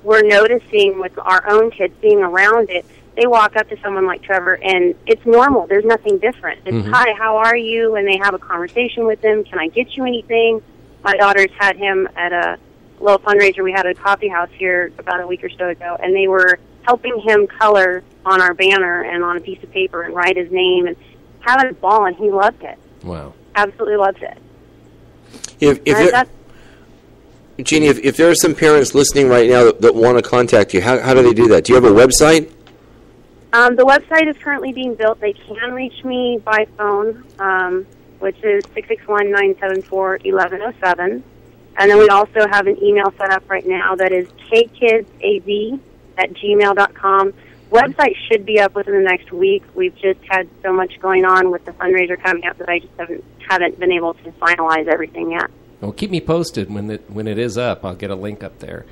we're noticing with our own kids being around it, they walk up to someone like Trevor, and it's normal. There's nothing different. It's, hi, how are you? And they have a conversation with him. Can I get you anything? My daughter's had him at a little fundraiser we had at a coffee house here about a week or so ago, and they were helping him color on our banner and on a piece of paper and write his name and having a ball, and he loved it. Wow. Absolutely loves it. Jeannie, if there are some parents listening right now that want to contact you, how do they do that? Do you have a website? The website is currently being built. They can reach me by phone, which is 661-974-1107. And then we also have an email set up right now that is kkids.av@gmail.com. Website should be up within the next week. We've just had so much going on with the fundraiser coming up that I just haven't been able to finalize everything yet. Well, keep me posted when it is up. I'll get a link up there.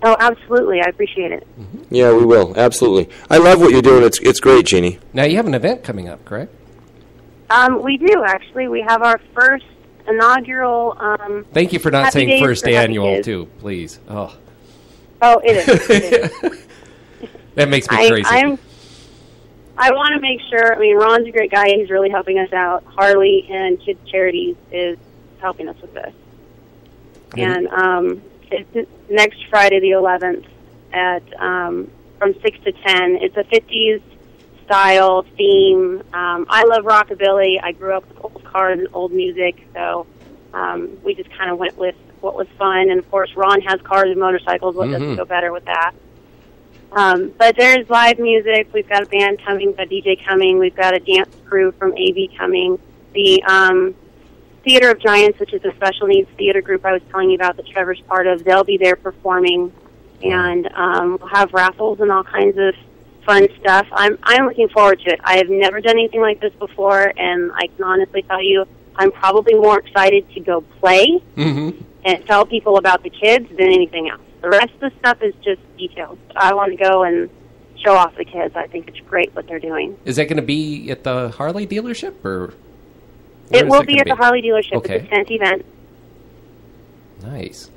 Oh, absolutely. I appreciate it. Mm-hmm. Yeah, we will. Absolutely. I love what you're doing. It's great, Jeannie. Now, you have an event coming up, correct? We do, actually. We have our first inaugural... Thank you for not saying first annual, too, please. Oh, it is. It is. That makes me crazy. I want to make sure... I mean, Ron's a great guy. He's really helping us out. Harley and Kids Charities is helping us with this. And it's next Friday the 11th at from 6 to 10. It's a 50s style theme. I love rockabilly. I grew up with old cars and old music, so we just kind of went with what was fun. And, of course, Ron has cars and motorcycles. What doesn't go better with that? But there's live music. We've got a band coming, we've got a DJ coming. We've got a dance crew from AV coming. The Theater of Giants, which is a special needs theater group I was telling you about that Trevor's part of, they'll be there performing. And we'll have raffles and all kinds of fun stuff. I'm looking forward to it. I have never done anything like this before, and I can honestly tell you I'm probably more excited to go play and tell people about the kids than anything else. The rest of the stuff is just details. I want to go and show off the kids. I think it's great what they're doing. Is that going to be at the Harley dealership? Or it will be at the Harley dealership. Okay. It's a tent event. Nice.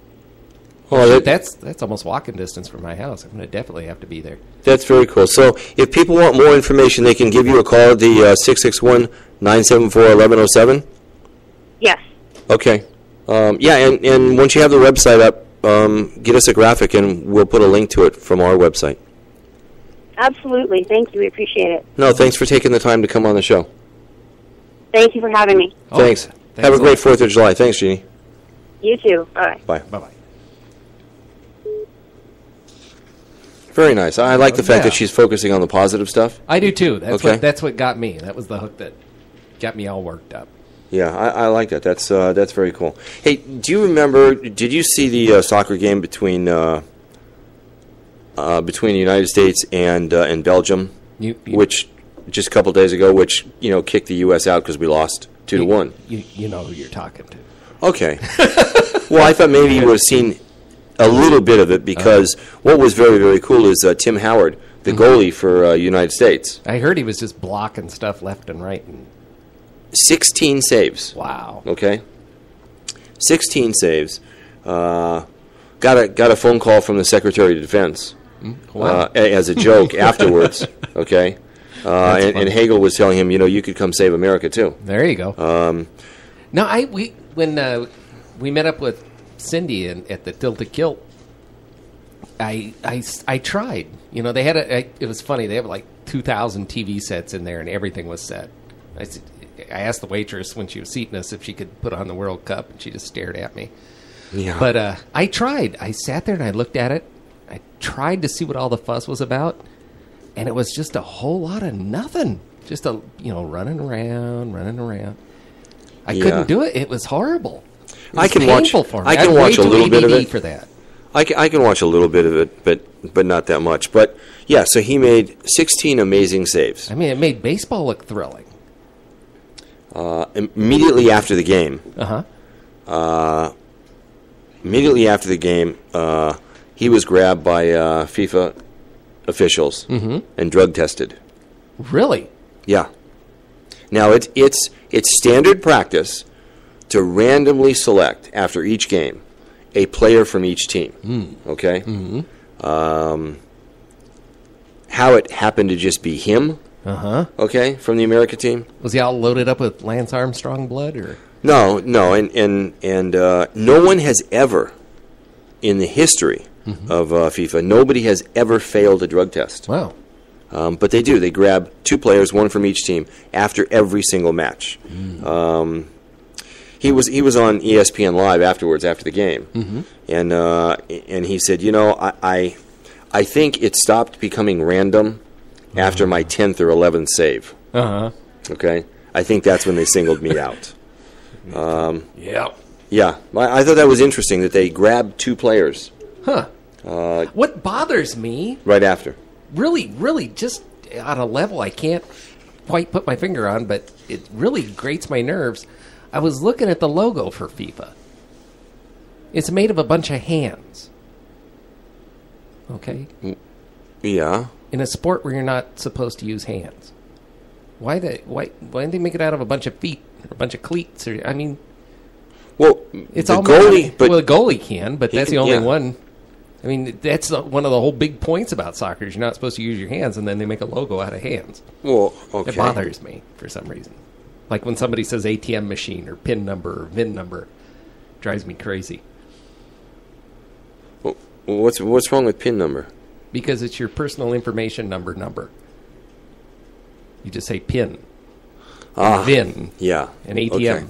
Well, that's almost walking distance from my house. I'm going to definitely have to be there. That's very cool. So if people want more information, they can give you a call at the 661-974-1107? Yes. Okay. And once you have the website up, get us a graphic, and we'll put a link to it from our website. Absolutely. Thank you. We appreciate it. No, thanks for taking the time to come on the show. Thank you for having me. Thanks. Have a great 4th of July. Thanks, Jeannie. You too. Bye. Bye. Bye-bye. Very nice. I like the fact that she's focusing on the positive stuff. I do, too. That's what got me. That was the hook that got me all worked up. Yeah, I like that. That's very cool. Hey, do you remember? Did you see the soccer game between the United States and Belgium, which just a couple days ago, which kicked the U.S. out because we lost 2-1? You know who you're talking to. Okay. Well, I thought maybe you would have seen a little bit of it, because what was very, very cool is Tim Howard, the goalie for United States. I heard he was just blocking stuff left and right. 16 saves. Wow. Okay. 16 saves. Got a phone call from the Secretary of Defense as a joke afterwards. Okay. And Hagel was telling him, you could come save America too. There you go. When we met up with Cindy at the Tilted Kilt, I tried. They had it was funny. They have like 2,000 TV sets in there, and everything was set. I asked the waitress when she was seating us if she could put on the World Cup, and she just stared at me. Yeah. But I tried. I sat there and I looked at it. I tried to see what all the fuss was about, and it was just a whole lot of nothing. Just running around. I couldn't do it. It was horrible. It was painful for me. I can watch a little bit of it for that. I can watch a little bit of it, but not that much. But yeah, so he made 16 amazing saves. I mean, it made baseball look thrilling. Immediately after the game, he was grabbed by FIFA officials and drug tested. Really? Yeah. Now it's standard practice to randomly select after each game a player from each team. Okay. How it happened to just be him? Okay, from the America team. Was he all loaded up with Lance Armstrong blood, or? No, and no one has ever, in the history of FIFA, nobody has ever failed a drug test. Wow. But they do. They grab 2 players, one from each team, after every single match. He was on ESPN Live afterwards, after the game, and he said, I think it stopped becoming random after my 10th or 11th save. Okay, I think that's when they singled me out. Yeah. Yeah, I thought that was interesting that they grabbed 2 players. What bothers me Right after. really just on a level I can't quite put my finger on, but it really grates my nerves. I was looking at the logo for FIFA. It's made of a bunch of hands. Okay? Yeah. In a sport where you're not supposed to use hands. Why didn't they make it out of a bunch of feet or a bunch of cleats? Or I mean, well, it's the all goalie, but the goalie can, but that's the only yeah. one. I mean, that's one of the whole big points about soccer is you're not supposed to use your hands, and then they make a logo out of hands. Well, okay. It bothers me for some reason. Like when somebody says ATM machine or PIN number or VIN number, drives me crazy. Well, what's wrong with PIN number? Because it's your personal information number. You just say PIN, VIN, Yeah, and ATM.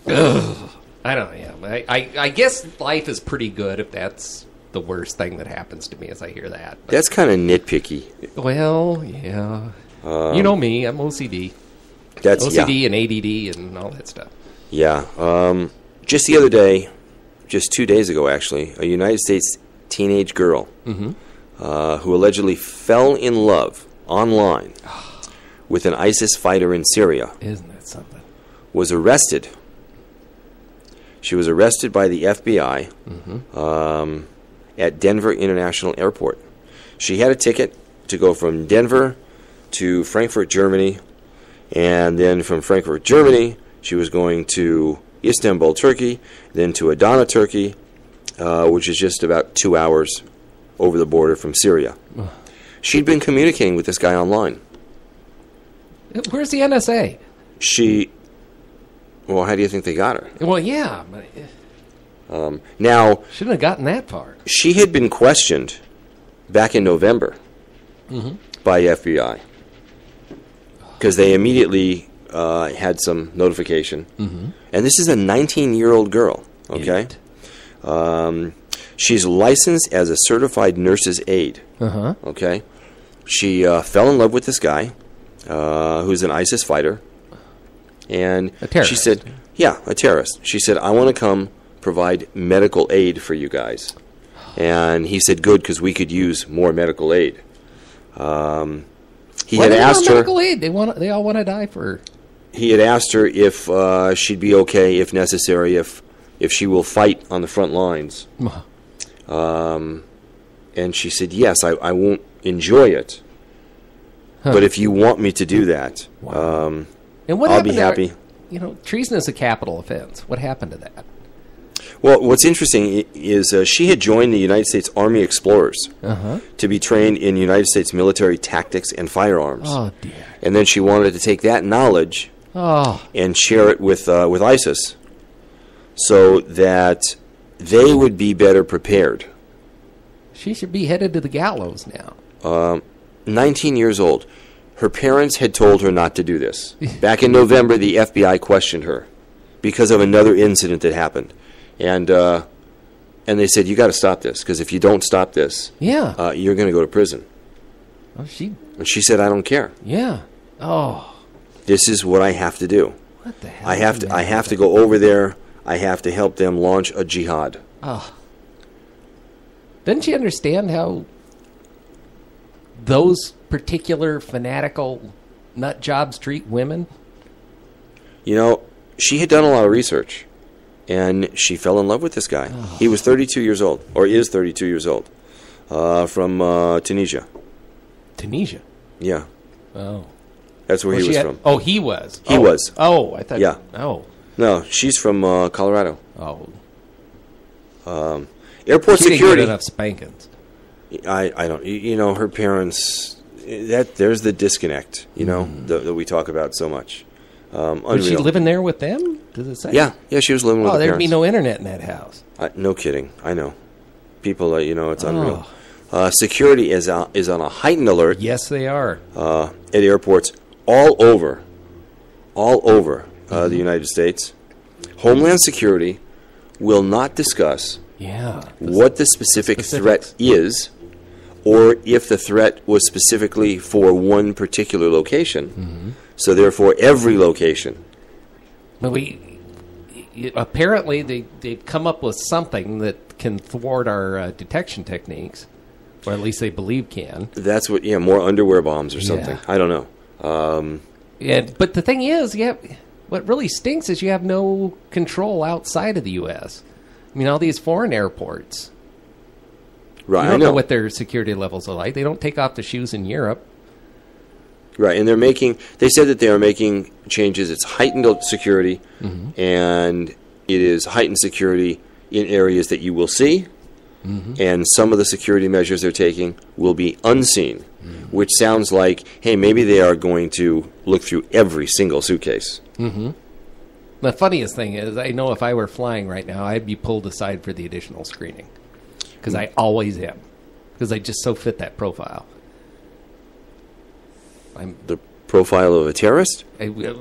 Okay. Ugh. I don't know. Yeah. I guess life is pretty good if that's the worst thing that happens to me as I hear that. But, That's kind of nitpicky. well, yeah. You know me. I'm OCD. That's OCD and ADD and all that stuff. Yeah. Just the other day, just 2 days ago, actually, a United States teenage girl who allegedly fell in love online with an ISIS fighter in Syria Isn't that something? was arrested. She was arrested by the FBI at Denver International Airport. She had a ticket to go from Denver to Frankfurt, Germany, and then from Frankfurt, Germany, she was going to Istanbul, Turkey, then to Adana, Turkey, which is just about 2 hours over the border from Syria. She'd been communicating with this guy online. Where's the NSA? Well, how do you think they got her? Well, yeah. But Now, shouldn't have gotten that far. she had been questioned back in November by FBI because they immediately had some notification. And this is a 19-year-old girl, okay? She's licensed as a certified nurse's aide, okay? She fell in love with this guy who's an ISIS fighter. And A terrorist. she said, yeah, a terrorist. She said, I want to come provide medical aid for you guys. And he said, good, because we could use more medical aid. He had asked her. Medical aid. They all want to die for. He had asked her if she'd be okay, if necessary, if she will fight on the front lines. And she said, yes, I won't enjoy it. But if you want me to do that, And what I'll happened be to her- happy. Treason is a capital offense. What happened to that? Well, what's interesting is she had joined the United States Army Explorers to be trained in United States military tactics and firearms. Oh dear. And then she wanted to take that knowledge and share it with ISIS so that they would be better prepared. She should be headed to the gallows now. 19 years old. Her parents had told her not to do this. Back in November, the FBI questioned her because of another incident that happened. And they said, you got to stop this, because if you don't stop this, Yeah. you're going to go to prison. Oh, And she said, I don't care. Yeah. Oh. This is what I have to do. What the hell? I have to go over there. I have to help them launch a jihad. Oh. Doesn't she understand how those particular fanatical nut jobs treat women? You know, she had done a lot of research, and she fell in love with this guy. Oh. He was 32 years old, or is 32 years old, from Tunisia. Tunisia? Yeah. Oh. That's where he was from. Oh, he was? He was. Oh, I thought... Yeah. Oh. No, she's from Colorado. Oh. Airport she security... didn't get enough spankings. I don't... You know, her parents... There's the disconnect, you know, that we talk about so much. Was she living there with them? Does it say? Yeah, she was living with the there'd parents. be no internet in that house. No kidding. I know. People, you know, it's unreal. Security is on a heightened alert. Yes, they are. At airports all over the United States. Homeland Security will not discuss what the specific threat is, or if the threat was specifically for one particular location. Mm-hmm. So therefore, every location. But apparently they've come up with something that can thwart our detection techniques, or at least they believe can. That's what, more underwear bombs or something. I don't know. But the thing is, what really stinks is you have no control outside of the U.S. I mean, all these foreign airports. Right, you don't know what their security levels are like. They don't take off the shoes in Europe. Right, and they said that they are making changes. It's heightened security, and it is heightened security in areas that you will see, and some of the security measures they're taking will be unseen, which sounds like, hey, maybe they are going to look through every single suitcase. Mm-hmm. The funniest thing is, I know if I were flying right now, I'd be pulled aside for the additional screening, because I always am, because I just so fit that profile. The profile of a terrorist? A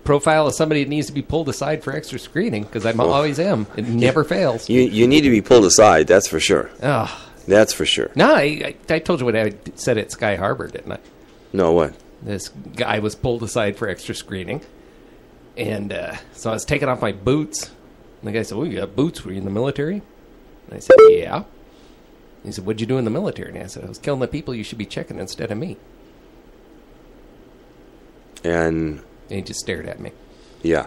profile of somebody that needs to be pulled aside for extra screening, because I always am. It never fails. You need to be pulled aside, that's for sure. Oh. That's for sure. No, I told you what I said at Sky Harbor, didn't I? No, what? This guy was pulled aside for extra screening, and so I was taking off my boots. And the guy said, you got boots? Were you in the military? And I said, yeah. He said, what'd you do in the military? And I said, I was killing the people you should be checking instead of me. And he just stared at me. Yeah.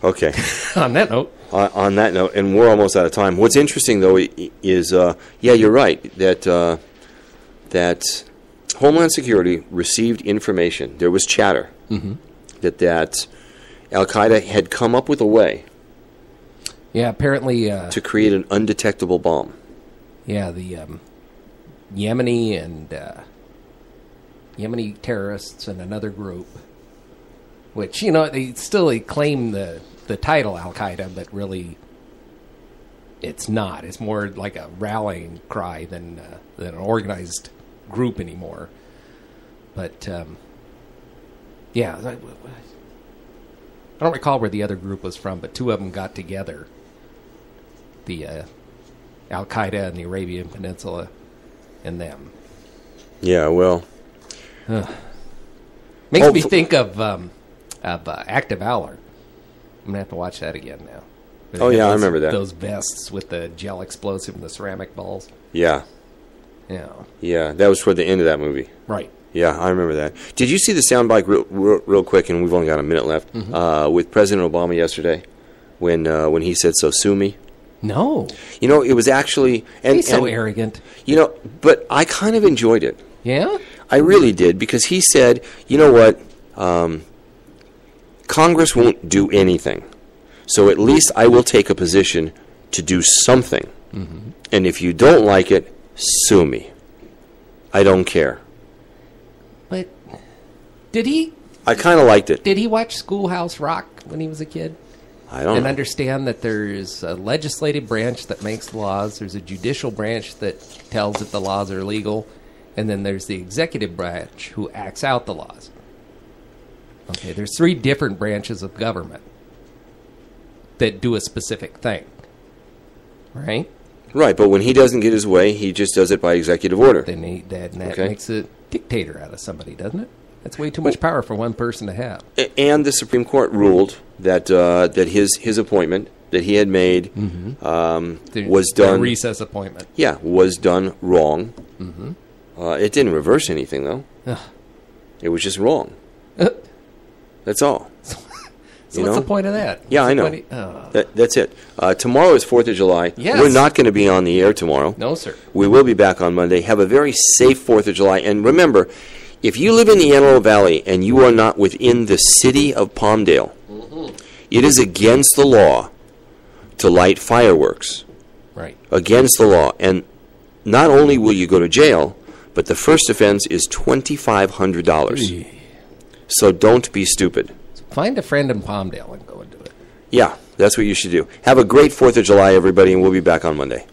Okay. On that note. On that note, and we're almost out of time. What's interesting, though, is, you're right, that Homeland Security received information. There was chatter that Al-Qaeda had come up with a way apparently to create an undetectable bomb. Yeah, the Yemeni and Yemeni terrorists and another group, which, they claim the title Al-Qaeda, but really it's not. It's more like a rallying cry than an organized group anymore. But, I don't recall where the other group was from, but two of them got together. The Al-Qaeda and the Arabian Peninsula and them. Yeah, well... Makes me think of Act of Valor. I'm going to have to watch that again now. I remember that. Those vests with the gel explosive and the ceramic balls. Yeah. Yeah, that was toward the end of that movie. Right. Yeah, I remember that. Did you see the soundbite real quick, and we've only got a minute left, with President Obama yesterday when he said, so sue me? No. It was actually... He's so arrogant. But I kind of enjoyed it. Yeah? I really did, because he said, you know what, Congress won't do anything, so at least I will take a position to do something. And if you don't like it, sue me. I don't care. But did he... I kind of liked it. Did he watch Schoolhouse Rock when he was a kid? I don't know. And understand that there's a legislative branch that makes laws, there's a judicial branch that tells that the laws are legal, and then there's the executive branch who acts out the laws. Okay, there's 3 different branches of government that do a specific thing. Right? Right, but when he doesn't get his way, he just does it by executive order. Then that makes a dictator out of somebody, doesn't it? That's way too much power for one person to have. And the Supreme Court ruled that his appointment that he had made was done... A recess appointment. Yeah, was done wrong. It didn't reverse anything, though. It was just wrong. That's all. So what's the point of that? Yeah, I know. That's it. Tomorrow is 4th of July. Yes. We're not going to be on the air tomorrow. No, sir. We will be back on Monday. Have a very safe 4th of July. And remember, if you live in the Antelope Valley and you are not within the city of Palmdale, it is against the law to light fireworks. Right. Against the law. And not only will you go to jail, but the first offense is $2,500. So don't be stupid. Find a friend in Palmdale and go and do it. Yeah, that's what you should do. Have a great 4th of July, everybody, and we'll be back on Monday.